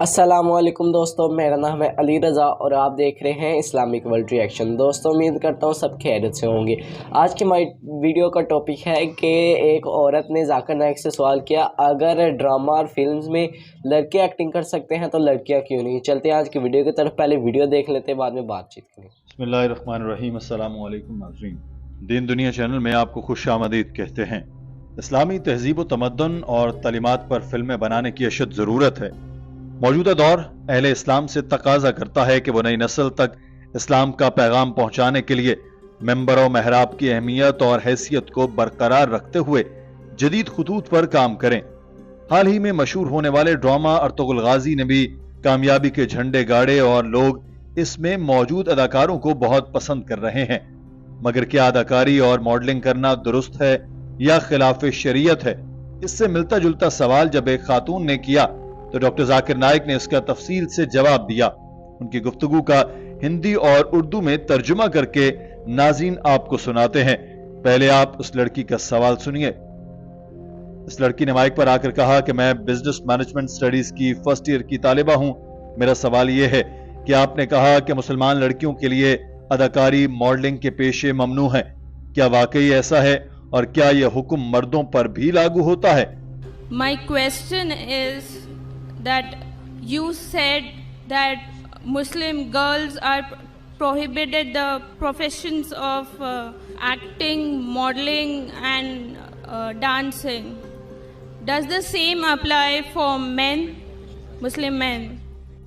السلام علیکم دوستوں، میرا نام ہے علی رضا اور آپ دیکھ رہے ہیں اسلامک ورلڈ ریئیکشن۔ دوستوں امید کرتا ہوں سب خیریت سے ہوں گے۔ آج کی ہماری ویڈیو کا ٹاپک ہے کہ ایک عورت نے ذاکر نائک سے سوال کیا، اگر ڈرامہ اور فلمز میں لڑکے ایکٹنگ کر سکتے ہیں تو لڑکیاں کیوں نہیں؟ چلتے ہیں آج کی ویڈیو کی طرف، پہلے ویڈیو دیکھ لیتے ہیں بعد میں بات چیت کریں۔ بسم اللہ الرحمن الرحیم۔ السلام علیکم ناظرین، دین دنیا چینل میں آپ کو خوش آمدید کہتے ہیں۔ اسلامی تہذیب و تمدن اور تعلیمات پر فلمیں بنانے کی اشد ضرورت ہے۔ موجودہ دور اہل اسلام سے تقاضا کرتا ہے کہ وہ نئی نسل تک اسلام کا پیغام پہنچانے کے لیے منبر و محراب کی اہمیت اور حیثیت کو برقرار رکھتے ہوئے جدید خطوط پر کام کریں۔ حال ہی میں مشہور ہونے والے ڈرامہ ارطغرل غازی نے بھی کامیابی کے جھنڈے گاڑے اور لوگ اس میں موجود اداکاروں کو بہت پسند کر رہے ہیں، مگر کیا اداکاری اور ماڈلنگ کرنا درست ہے یا خلاف شریعت ہے؟ اس سے ملتا جلتا سوال جب ایک خاتون نے کیا تو ڈاکٹر ذاکر نائک نے اس کا تفصیل سے جواب دیا۔ ان کی گفتگو کا ہندی اور اردو میں ترجمہ کر کے ناظرین آپ کو سناتے ہیں۔ پہلے آپ اس لڑکی کا سوال سنیے۔ اس لڑکی نے مائک پر آ کر کہا کہ میں بزنس مینجمنٹ سٹڈیز کی فرسٹ ایئر کی طالبہ ہوں۔ میرا سوال یہ ہے کہ آپ نے کہا کہ مسلمان لڑکیوں کے لیے اداکاری ماڈلنگ کے پیشے ممنوع ہیں، کیا واقعی ایسا ہے اور کیا یہ حکم مردوں پر بھی لاگو ہوتا ہے؟ My question is that you said that Muslim girls are prohibited the professions of acting, modeling and dancing. Does the same apply for men, Muslim men?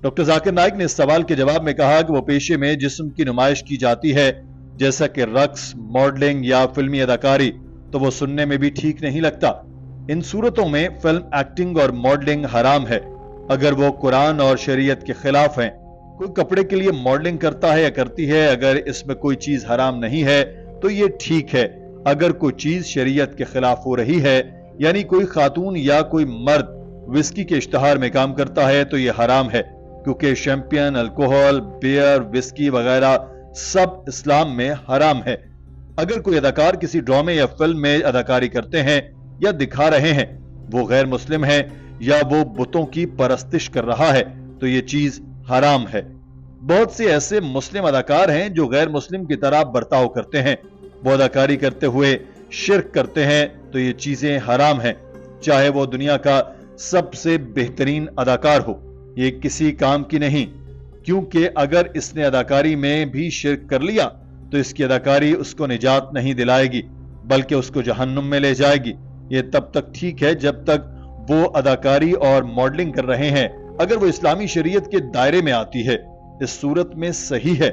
Doctor Zakir Naik نے اس سوال کے جواب میں کہا کہ وہ پیشے میں جسم کی نمائش کی جاتی ہے جیسا کہ رقص، ماڈلنگ یا فلمی اداکاری، تو وہ سننے میں بھی ٹھیک نہیں لگتا۔ ان صورتوں میں فلم ایکٹنگ اور ماڈلنگ حرام ہے اگر وہ قرآن اور شریعت کے خلاف ہیں۔ کوئی کپڑے کے لیے ماڈلنگ کرتا ہے یا کرتی ہے، اگر اس میں کوئی چیز حرام نہیں ہے تو یہ ٹھیک ہے۔ اگر کوئی چیز شریعت کے خلاف ہو رہی ہے، یعنی کوئی خاتون یا کوئی مرد وسکی کے اشتہار میں کام کرتا ہے تو یہ حرام ہے، کیونکہ شیمپین، الکوہل، بیئر، وسکی وغیرہ سب اسلام میں حرام ہے۔ اگر کوئی اداکار کسی ڈرامے یا فلم میں اداکاری کرتے ہیں یا دکھا رہے ہیں، وہ غیر مسلم ہے یا وہ بتوں کی پرستش کر رہا ہے تو یہ چیز حرام ہے۔ بہت سے ایسے مسلم اداکار ہیں جو غیر مسلم کی طرح برتاؤ کرتے ہیں، وہ اداکاری کرتے ہوئے شرک کرتے ہیں تو یہ چیزیں حرام ہیں، چاہے وہ دنیا کا سب سے بہترین اداکار ہو۔ یہ کسی کام کی نہیں، کیونکہ اگر اس نے اداکاری میں بھی شرک کر لیا تو اس کی اداکاری اس کو نجات نہیں دلائے گی بلکہ اس کو جہنم میں لے جائے گی۔ یہ تب تک ٹھیک ہے جب تک وہ اداکاری اور ماڈلنگ کر رہے ہیں، اگر وہ اسلامی شریعت کے دائرے میں آتی ہے۔ اس صورت میں صحیح ہے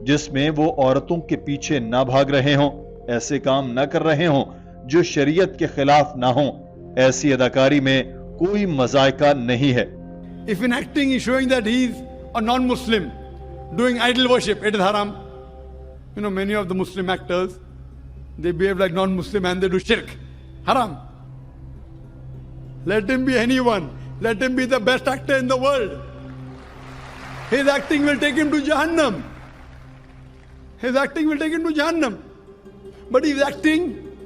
جس میں وہ عورتوں کے پیچھے نہ بھاگ رہے ہوں، ایسے کام نہ کر رہے ہوں جو شریعت کے خلاف نہ ہوں۔ ایسی اداکاری میں کوئی مذائقہ نہیں ہے۔ If in acting he is showing that he is a non-Muslim doing idol worship, it is haram. You know, many of the Muslim actors, they behave like non-Muslim and they do shirk. Haram. Let him be anyone. Let him be the best actor in the world. His acting will take him to Jahannam. His acting will take him to Jahannam. But he is acting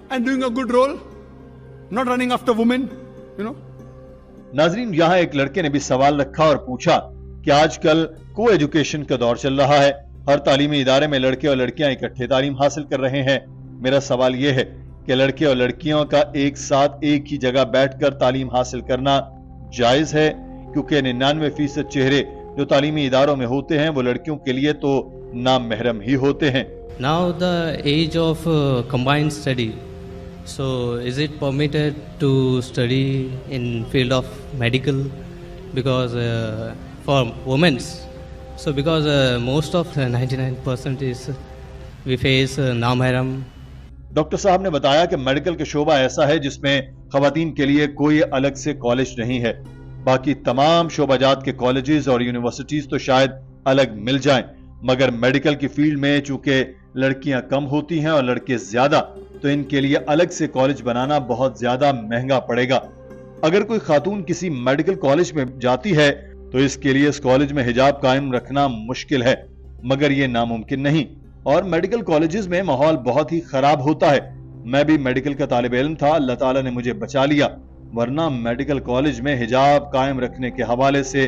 and doing a good role, not running after women, you know. ناظرین، یہاں ایک لڑکے نے بھی سوال رکھا اور پوچھا کہ آج کل کو ایجوکیشن کا دور چل رہا ہے، ہر تعلیمی ادارے میں لڑکے اور لڑکیاں اکٹھے تعلیم حاصل کر رہے ہیں۔ میرا سوال یہ ہے کہ لڑکے اور لڑکیوں کا ایک ساتھ ایک ہی جگہ بیٹھ کر تعلیم حاصل کرنا جائز ہے؟ کیونکہ 99% چہرے جو تعلیمی اداروں میں ہوتے ہیں وہ لڑکیوں کے لیے تو نام محرم ہی ہوتے ہیں۔ Now the age of combined study. So is it permitted to study in field of medical? Because for women's, so because most of 99% is we face نامحرم۔ ڈاکٹر صاحب نے بتایا کہ میڈیکل کے شعبہ ایسا ہے جس میں خواتین کے لیے کوئی الگ سے کالج نہیں ہے، باقی تمام شعبہ جات کے کالجز اور یونیورسٹیز تو شاید الگ مل جائیں، مگر میڈیکل کی فیلڈ میں چونکہ لڑکیاں کم ہوتی ہیں اور لڑکے زیادہ، تو ان کے لیے الگ سے کالج بنانا بہت زیادہ مہنگا پڑے گا۔ اگر کوئی خاتون کسی میڈیکل کالج میں جاتی ہے تو اس کے لیے اس کالج میں حجاب قائم رکھنا مشکل ہے، مگر یہ ناممکن نہیں۔ اور میڈیکل کالجز میں ماحول بہت ہی خراب ہوتا ہے۔ میں بھی میڈیکل کا طالب علم تھا، اللہ تعالیٰ نے مجھے بچا لیا، ورنہ میڈیکل کالج میں حجاب قائم رکھنے کے حوالے سے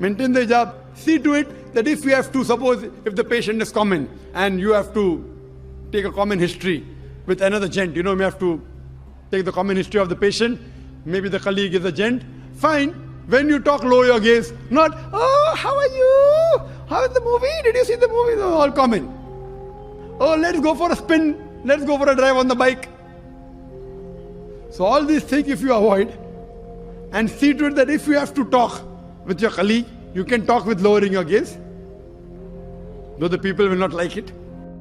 Maintain the hijab. See to it that if you have to, suppose if the patient is common and you have to take a common history with another gent, you have to take the common history of the patient, maybe the colleague is a gent, fine. When you talk, lower your gaze, not, oh, how are you? How is the movie? Did you see the movie? No, all common. Oh, let's go for a spin. Let's go for a drive on the bike. So all these things if you avoid and see to it that if you have to talk with your colleague, you can talk with lowering your gaze, though the people will not like it.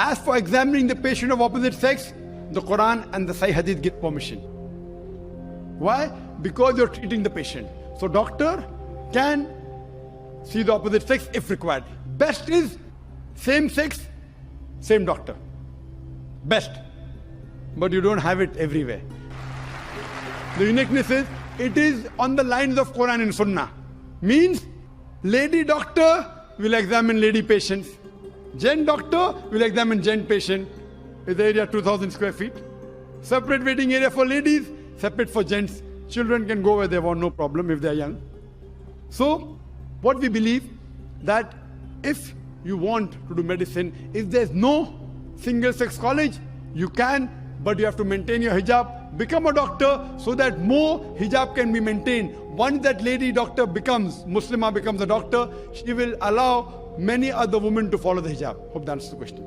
As for examining the patient of opposite sex, the Qur'an and the Sahih Hadith give permission. Why? Because you're treating the patient. So doctor can see the opposite sex if required. Best is same sex, same doctor. Best. But you don't have it everywhere. The uniqueness is, it is on the lines of Quran and Sunnah. Means, lady doctor will examine lady patients. Gent doctor will examine gent patient. Is the area 2,000 square feet. Separate waiting area for ladies, separate for gents. Children can go where they want, no problem if they are young. So, what we believe, that if you want to do medicine, if there's no single-sex college, you can, but you have to maintain your hijab, become a doctor so that more hijab can be maintained. Once that lady doctor becomes, Muslimah becomes a doctor, she will allow many other women to follow the hijab. Hope that answers the question.